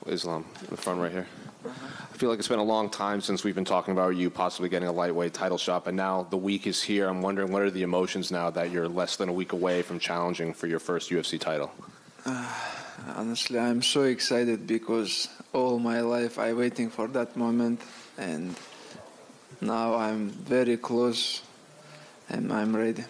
Islam, in the front right here. I feel like it's been a long time since we've been talking about you possibly getting a lightweight title shot, but now the week is here. I'm wondering, what are the emotions now that you're less than a week away from challenging for your first UFC title? Honestly, I'm so excited because all my life I'm waiting for that moment, and now I'm very close and I'm ready.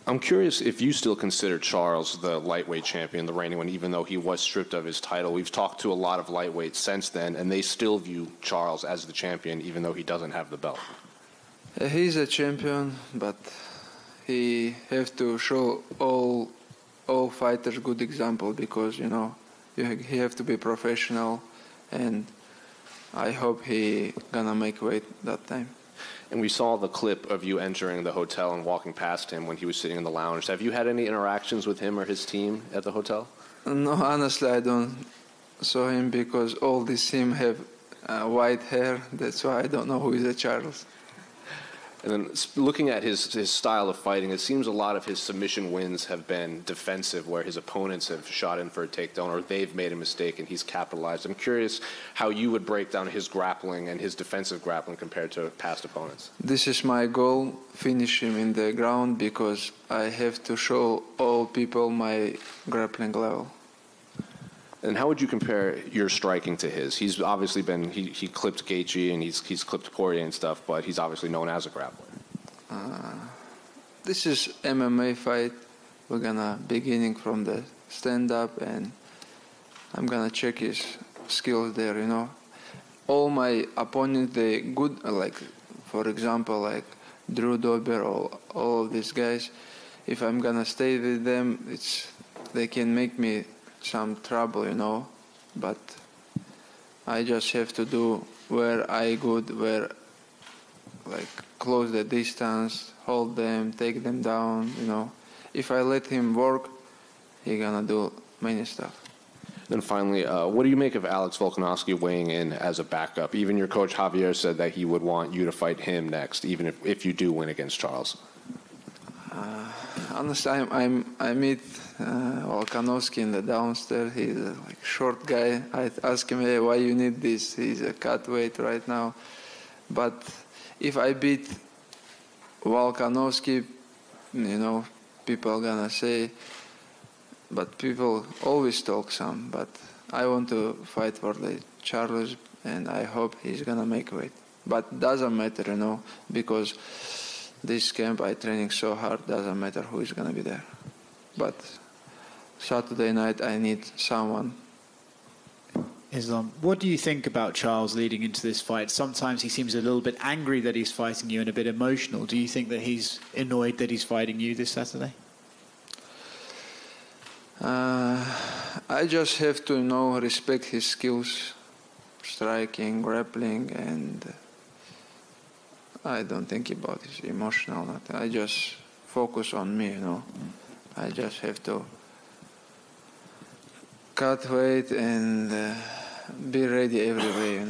I'm curious if you still consider Charles the lightweight champion, the reigning one, even though he was stripped of his title. We've talked to a lot of lightweights since then, and they still view Charles as the champion, even though he doesn't have the belt. He's a champion, but he has to show all fighters good example, because he have to be professional, and I hope he gonna make weight that time. And we saw the clip of you entering the hotel and walking past him when he was sitting in the lounge. Have you had any interactions with him or his team at the hotel? No, honestly, I don't saw him because all this team have white hair. That's why I don't know who is a Charles. And then looking at his style of fighting, it seems a lot of his submission wins have been defensive, where his opponents have shot in for a takedown or they've made a mistake and he's capitalized. I'm curious how you would break down his grappling and his defensive grappling compared to past opponents. This is my goal, finish him in the ground, because I have to show all people my grappling level. And how would you compare your striking to his? He's obviously been, he clipped Gaethje and he's clipped Courier and stuff, but he's obviously known as a grappler. This is MMA fight. We're gonna beginning from the stand-up, and I'm gonna check his skills there, All my opponents, they good, like, for example, like Drew Dober or all of these guys. If I'm gonna stay with them, they can make me some trouble, but I just have to do where I good, where like close the distance, hold them, take them down, If I let him work, he gonna do many stuff. Then finally, what do you make of Alex Volkanovski weighing in as a backup? Even your coach Javier said that he would want you to fight him next, even if you do win against Charles. Honestly, I meet Volkanovski in the downstairs. He's a short guy. I ask him, hey, why you need this? He's a cut weight right now. But if I beat Volkanovski, people are gonna say, but people always talk some. But I want to fight for the Charles, and I hope he's gonna make weight. But doesn't matter, because this camp I training so hard, doesn't matter who is gonna be there. But Saturday night I need someone. Islam, what do you think about Charles leading into this fight? Sometimes he seems a little bit angry that he's fighting you and a bit emotional. Do you think that he's annoyed that he's fighting you this Saturday? I just have to respect his skills, striking, grappling, and I don't think about his emotional. I just focus on me, I just have to cut weight and be ready every way,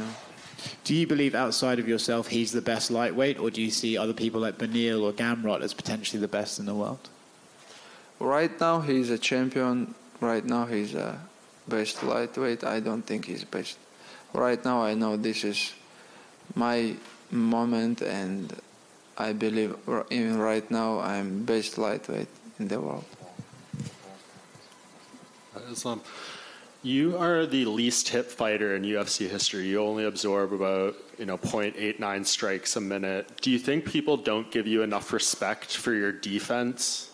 Do you believe outside of yourself he's the best lightweight, or do you see other people like Beneil or Gamrot as potentially the best in the world? Right now he's a champion. Right now he's a best lightweight. I don't think he's best. Right now I know this is my moment, and I believe even right now I'm best lightweight in the world. Islam, you are the least hit fighter in UFC history. You only absorb about 0.89 strikes a minute. Do you think people don't give you enough respect for your defense?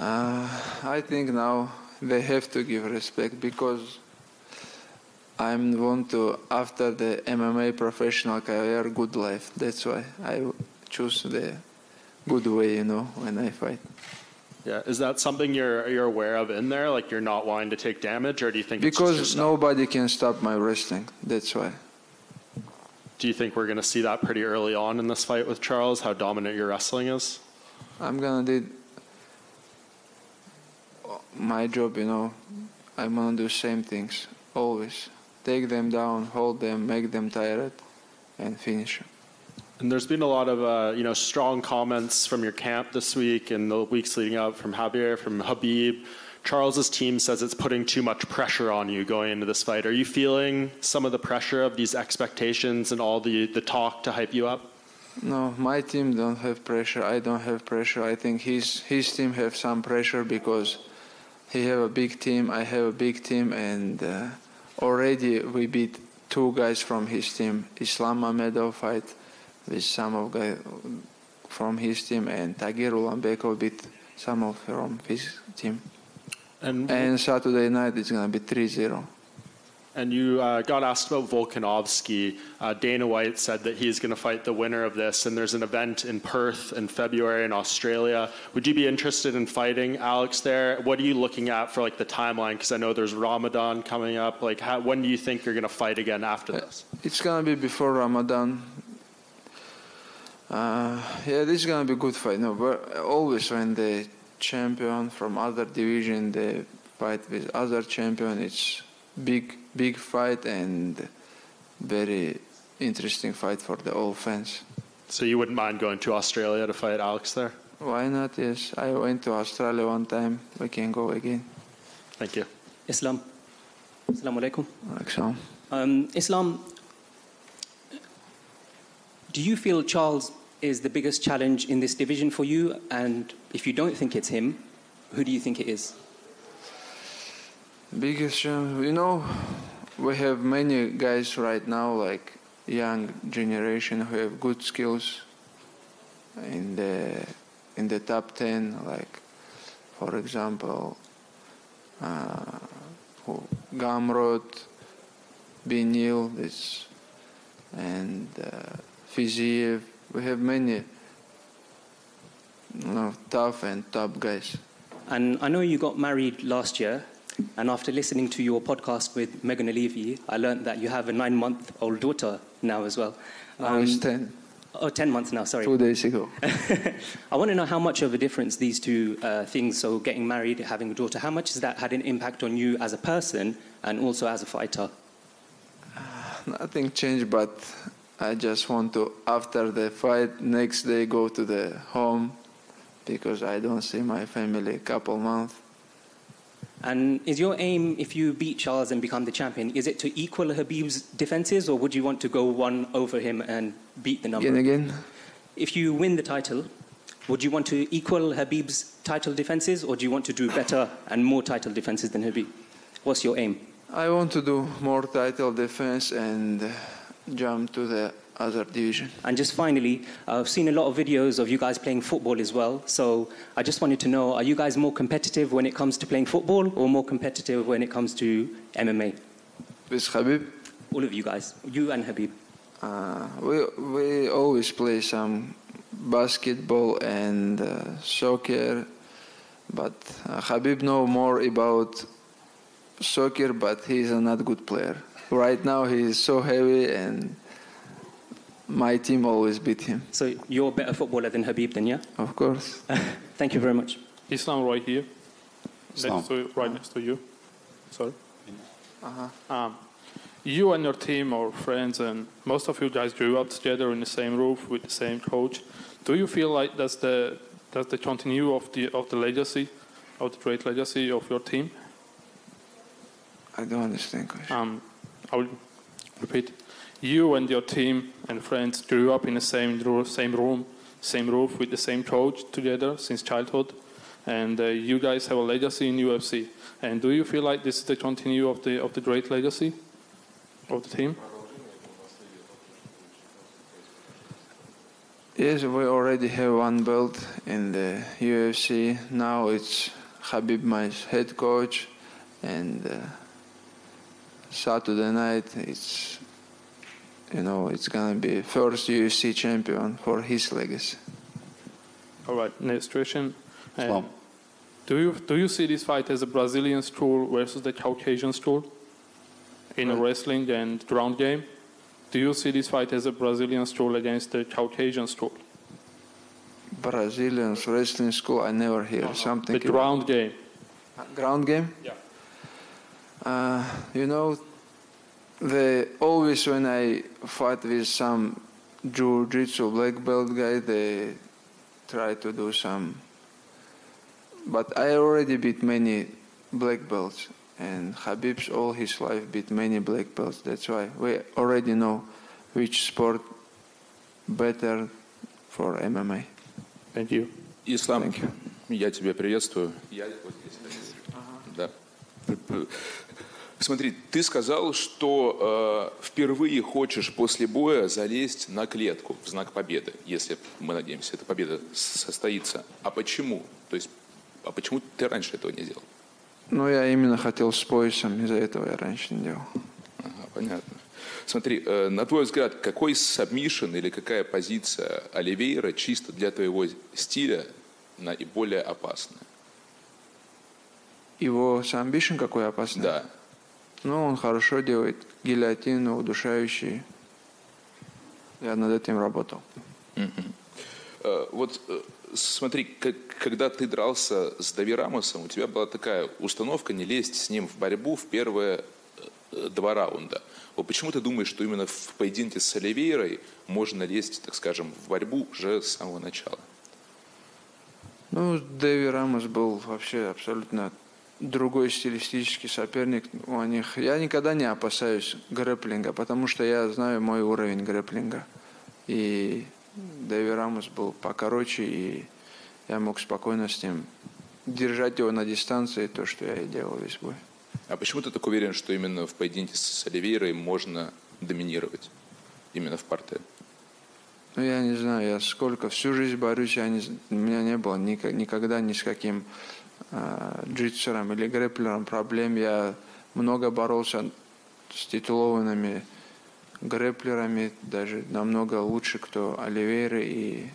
I think now they have to give respect, because I'm want to, after the MMA professional career, good life. That's why I choose the good way, when I fight. Yeah, is that something you're aware of in there? Like you're not wanting to take damage, or do you think because it's just nobody can stop my wrestling? That's why. Do you think we're going to see that pretty early on in this fight with Charles? How dominant your wrestling is? I'm gonna do my job, I'm gonna do same things always. Take them down, hold them, make them tired, and finish them. And there's been a lot of strong comments from your camp this week and the weeks leading up from Javier, from Habib, Charles's team says it's putting too much pressure on you going into this fight. Are you feeling some of the pressure of these expectations and all the talk to hype you up? No, my team don't have pressure. I don't have pressure. I think his team have some pressure because he have a big team. I have a big team, and already we beat 2 guys from his team. Islam Mamedov fight with some of guys from his team, and Tagir Ulanbekov beat some of from his team. And Saturday night it's gonna be 3-0. And you got asked about Volkanovski. Dana White said that he's going to fight the winner of this, and there's an event in Perth in February in Australia. Would you be interested in fighting Alex there? What are you looking at for like the timeline? Because I know there's Ramadan coming up. Like, when do you think you're going to fight again after this? It's going to be before Ramadan. Yeah, this is going to be a good fight. No, but always when the champion from other division they fight with other champion, it's big fight and very interesting fight for the all fans. So you wouldn't mind going to Australia to fight Alex there? Why not? Yes, I went to Australia one time. We can go again. Thank you. Islam. Assalamu alaikum. Islam, do you feel Charles is the biggest challenge in this division for you? And if you don't think it's him, who do you think it is? Biggest challenge, you know, we have many guys right now, like young generation, who have good skills in the top 10. Like, for example, Gamrot, Beneil, and Fiziev. We have many tough and top guys. And I know you got married last year. And after listening to your podcast with Megan Levy, I learned that you have a 9-month-old daughter now as well. Now it's 10. Oh, 10 months now, sorry. 2 days ago. I want to know how much of a difference these two things, so getting married, having a daughter, how much has that had an impact on you as a person and also as a fighter? Nothing changed, but I just want to, after the fight, next day go to the home because I don't see my family a couple months. And is your aim, if you beat Charles and become the champion, is it to equal Khabib's defenses, or would you want to go one over him and beat the number? Again? If you win the title, would you want to equal Khabib's title defenses, or do you want to do better and more title defenses than Khabib? What's your aim? I want to do more title defense and jump to the other division. And just finally, I've seen a lot of videos of you guys playing football as well. So I just wanted to know, are you guys more competitive when it comes to playing football or more competitive when it comes to MMA? With Khabib? All of you guys, you and Khabib. We always play some basketball and soccer, but Khabib knows more about soccer, but he's a not good player. Right now he is so heavy and my team always beat him. So you're a better footballer than Khabib then, yeah? Of course. Thank you very much. Islam right here. Islam. Right next to you. Sorry. You and your team or friends and most of you guys grew up together in the same roof with the same coach. Do you feel like that's the continue of the legacy, of the great legacy of your team? I don't understand question. I will repeat. You and your team and friends grew up in the same room, same roof with the same coach together since childhood, and you guys have a legacy in UFC. And do you feel like this is the continue of the great legacy of the team? Yes, we already have one belt in the UFC. Now it's Khabib, my head coach, and Saturday night it's gonna be first UFC champion for his legacy. All right, next question. Do you see this fight as a Brazilian school versus the Caucasian school in wrestling and ground game? Do you see this fight as a Brazilian school against the Caucasian school? Brazilian wrestling school, I never hear something. The ground game. Ground game? Yeah. They always, when I fight with some jiu-jitsu black belt guy, they try to do some. But I already beat many black belts, and Khabib's all his life beat many black belts. That's why we already know which sport better for MMA. Thank you. Ислам, Thank you. я тебя приветствую. Я вот здесь. Да. Смотри, ты сказал, что впервые хочешь после боя залезть на клетку в знак победы, если, мы надеемся, эта победа состоится. А почему? То есть, а почему ты раньше этого не делал? Ну, я именно хотел с поясом, из-за этого я раньше не делал. Ага, понятно. Смотри, на твой взгляд, какой сабмишн или какая позиция Оливейра чисто для твоего стиля наиболее опасная? Его самбишн какой опасный? Да. Ну, он хорошо делает гильотину, удушающий. Я над этим работал. Вот смотри, когда ты дрался с Дави Рамосом, у тебя была такая установка не лезть с ним в борьбу в первые 2 раунда. Вот почему ты думаешь, что именно в поединке с Оливейрой можно лезть, так скажем, в борьбу уже с самого начала? Ну, Дави Рамос был вообще абсолютно другой стилистический соперник у них. Я никогда не опасаюсь грэпплинга, потому что я знаю мой уровень грэпплинга. И Дави Рамос был покороче, и я мог спокойно с ним держать его на дистанции, то, что я и делал весь бой. А почему ты так уверен, что именно в поединке с Оливейрой можно доминировать? Именно в парте? Ну, я не знаю, я всю жизнь борюсь, у меня не было никогда ни с каким джитсером или грэпплером проблем. Я много боролся с титулованными грэпплерами, даже намного лучше, кто Оливейра, и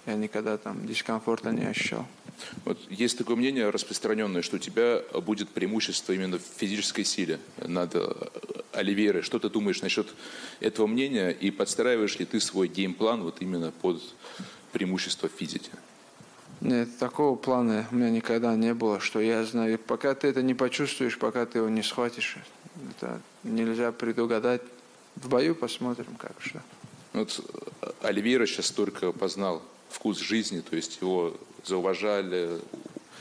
я никогда там дискомфорта не ощущал. Вот есть такое мнение распространенное, что у тебя будет преимущество именно в физической силе над Оливейрой. Что ты думаешь насчет этого мнения и подстраиваешь ли ты свой геймплан вот именно под преимущество в физике? Нет, такого плана у меня никогда не было, что я знаю. Пока ты это не почувствуешь, пока ты его не схватишь, это нельзя предугадать. В бою посмотрим, как что. Вот Оливейра сейчас только познал вкус жизни, то есть его зауважали,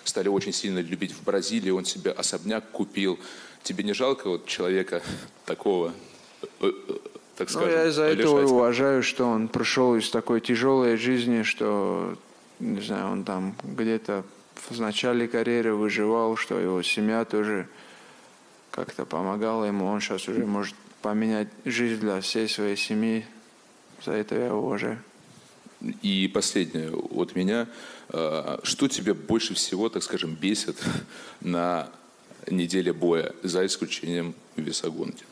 стали очень сильно любить в Бразилии, он себе особняк купил. Тебе не жалко вот человека такого, так скажем? Ну, я из-за этого уважаю, что он пришел из такой тяжелой жизни, что, не знаю, он там где-то в начале карьеры выживал, что его семья тоже как-то помогала ему. Он сейчас уже может поменять жизнь для всей своей семьи. За это я его уважаю. И последнее от меня. Что тебя больше всего, так скажем, бесит на неделе боя, за исключением весогонки?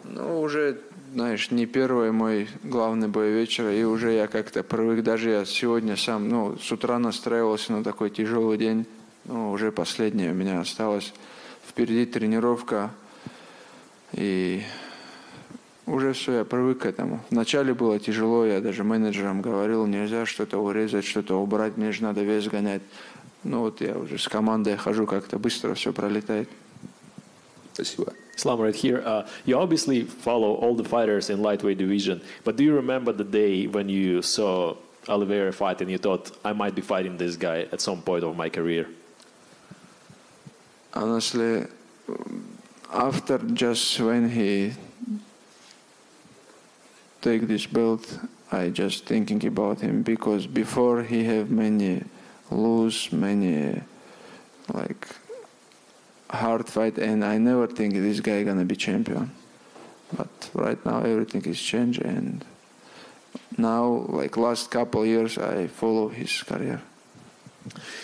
Ну, уже, знаешь, не первый мой главный бой вечера, и уже я как-то привык. Даже я сегодня сам, с утра настраивался на такой тяжелый день. Уже последнее у меня осталось. Впереди тренировка. И уже все, я привык к этому. Вначале было тяжело, я даже менеджерам говорил, нельзя что-то урезать, что-то убрать, мне же надо вес гонять. Вот я уже с командой хожу, как-то быстро все пролетает. Спасибо. Islam, right here. You obviously follow all the fighters in lightweight division, but do you remember the day when you saw Oliveira fight and you thought, I might be fighting this guy at some point of my career? Honestly, after just when he take this belt, I just thinking about him, because before he have many lose, many like hard fight, and I never think this guy gonna be champion. But right now everything is changed, and now like last couple years I follow his career.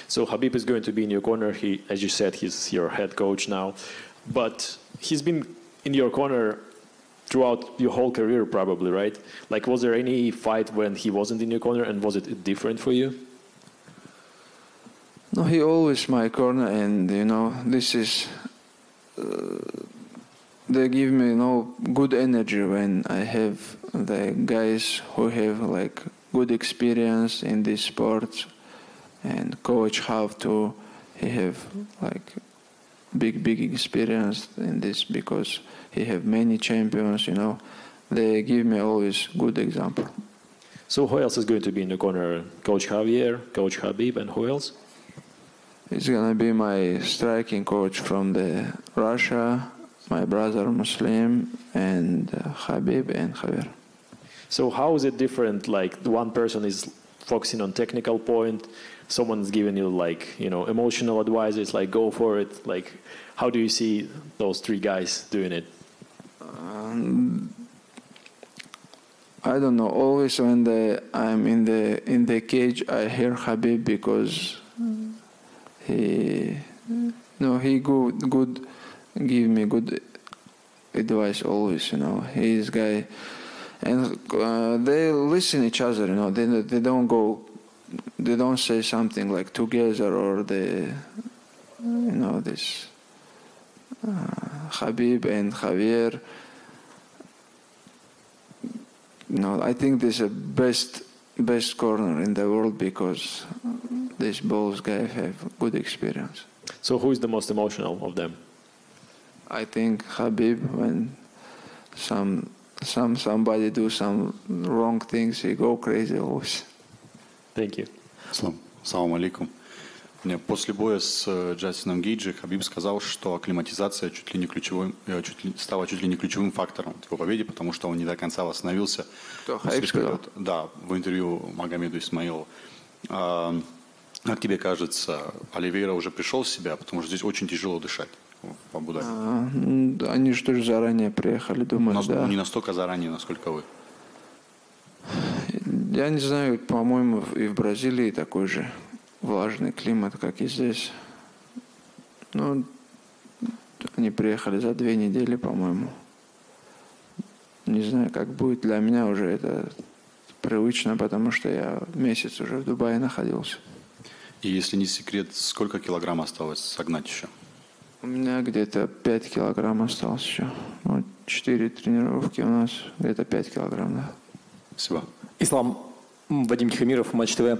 So Khabib is going to be in your corner. He, as you said, he's your head coach now, but he's been in your corner throughout your whole career probably, right? Like, was there any fight when he wasn't in your corner, and was it different for you? No, he always my corner, and this is they give me good energy when I have the guys who have like good experience in this sport, and coach have to he have like big experience in this, because he have many champions. They give me always good example. So who else is going to be in the corner? Coach Javier, Coach Khabib, and who else? He's gonna be my striking coach from the Russia, my brother Muslim, and Khabib and Javier. So how is it different? Like one person is focusing on technical point, someone's giving you like, you know, emotional advice, like go for it. Like, how do you see those three guys doing it? I don't know. Always when I'm in the cage, I hear Khabib because he good give me good advice always. You know, he's guy, and they listen each other. You know, they don't go, they don't say something like together or they, you know, this Khabib and Javier. No, I think this is the best corner in the world because these both guys have good experience. So who is the most emotional of them? I think Khabib, when somebody do some wrong things, he go crazy always. Thank you. Салам алейкум. После боя с Джастином Гейджи Хабиб сказал, что акклиматизация стала чуть ли не ключевым фактором в его победе, потому что он не до конца восстановился. Кто, Хабиб сказал? Да, в интервью Магомеду Исмаилову. Как тебе кажется, Оливейра уже пришел в себя, потому что здесь очень тяжело дышать в Абу Даби? Они что же заранее приехали, думаю, да. Не настолько заранее, насколько вы. Я не знаю, по-моему, и в Бразилии такой же влажный климат, как и здесь. Ну, они приехали за 2 недели, по-моему. Не знаю, как будет. Для меня уже это привычно, потому что я месяц уже в Дубае находился. И если не секрет, сколько килограмм осталось согнать еще? У меня где-то 5 килограмм осталось еще. Вот 4 тренировки у нас, где-то 5 килограмм, да. Спасибо. Ислам, Вадим Тихомиров, Матч ТВ.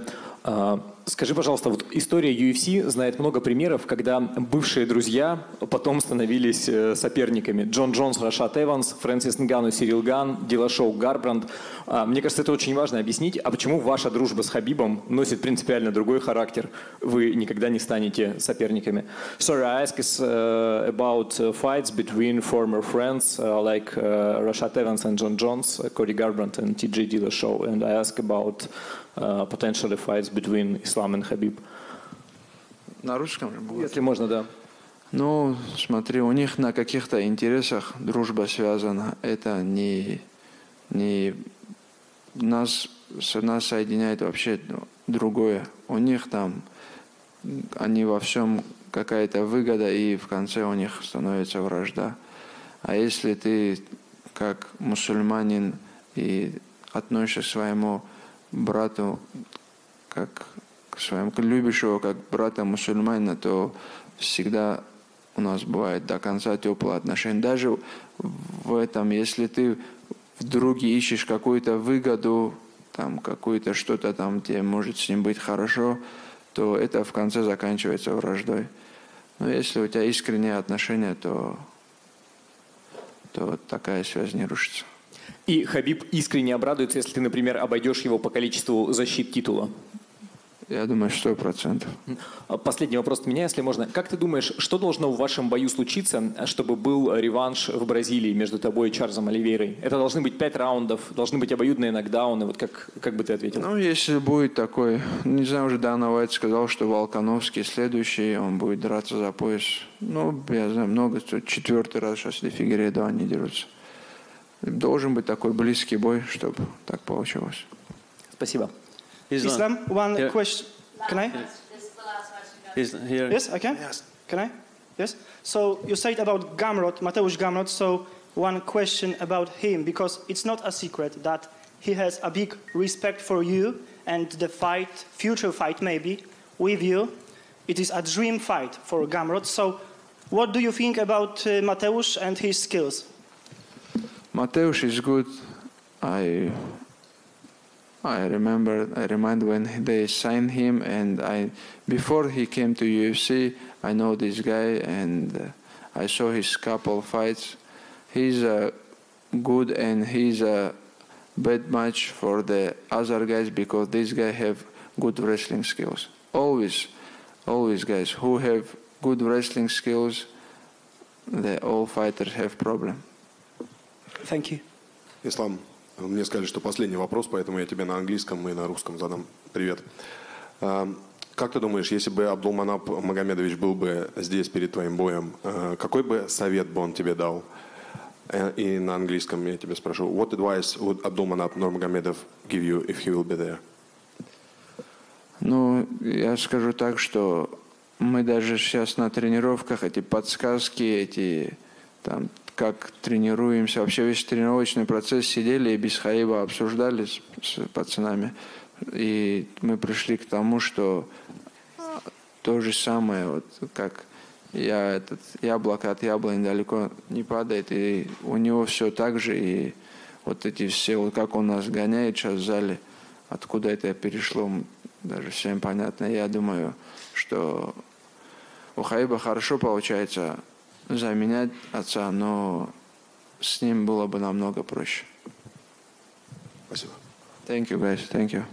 Скажи, пожалуйста, вот история UFC знает много примеров, когда бывшие друзья потом становились соперниками. Джон Джонс, Рашад Эванс, Фрэнсис Нгану, Сирил Ган, Дилашоу, Гарбранд. Мне кажется, это очень важно объяснить. А почему ваша дружба с Хабибом носит принципиально другой характер? Вы никогда не станете соперниками. Sorry, I ask about fights between former friends like Rashad Evans and John Jones, Cody Garbrandt and TJ Dillashaw. And I ask about potentially fights between Islam and Khabib. На русском же было? Если можно, да. Ну, смотри, у них на каких-то интересах дружба связана. Это не нас соединяет вообще другое. У них там, они во всем какая-то выгода, и в конце у них становится вражда. А если ты как мусульманин и относишься к своему брату, как к своему, любишь его как брата мусульманина, то всегда у нас бывает до конца теплые отношения. Даже в этом, если ты в друге ищешь какую-то выгоду, там какую-то что-то там тебе может с ним быть хорошо, то это в конце заканчивается враждой. Но если у тебя искренние отношения, то такая связь не рушится. И Хабиб искренне обрадуется, если ты, например, обойдешь его по количеству защит титула? Я думаю, 100%. Последний вопрос от меня, если можно. Как ты думаешь, что должно в вашем бою случиться, чтобы был реванш в Бразилии между тобой и Чарльзом Оливейрой? Это должны быть 5 раундов, должны быть обоюдные нокдауны. Вот как бы ты ответил? Ну, если будет такой... Не знаю, уже Дана Уайт сказал, что Волкановский следующий, он будет драться за пояс. Ну, я знаю, много. 4-й раз сейчас до Фигейредо они дерутся. Должен быть такой близкий бой, чтобы так получилось. Спасибо. Islam, one question. Can I? Here. Yes, I can? Yes. Can I? Yes. So you said about Gamrot, Mateusz Gamrot, so one question about him, because it's not a secret that he has a big respect for you and the fight, future fight maybe, with you. It is a dream fight for Gamrot. So what do you think about Mateusz and his skills? Mateusz is good. I remind when they signed him, and before he came to UFC, I know this guy, and I saw his couple fights. He's good, and he's a bad match for the other guys because these guys have good wrestling skills. Always, always guys who have good wrestling skills, all fighters have problem. Thank you. Ислам, мне сказали, что последний вопрос, поэтому я тебе на английском и на русском задам. Привет. Как ты думаешь, если бы Абдулманап Магомедович был бы здесь перед твоим боем, какой бы совет бы он тебе дал? И на английском я тебя спрошу. What advice would Abdulmanap Nurmagomedov give you if he will be there? Ну, я скажу так, что мы даже сейчас на тренировках эти подсказки, эти там как тренируемся, вообще весь тренировочный процесс сидели и без Хаиба обсуждали с пацанами. И мы пришли к тому, что то же самое, вот как яблоко от яблони далеко не падает, и у него все так же, и вот эти все, вот как он нас гоняет сейчас в зале, откуда это перешло, даже всем понятно. Я думаю, что у Хаиба хорошо получается заменять отца, но с ним было бы намного проще. Спасибо. Thank you, guys. Thank you.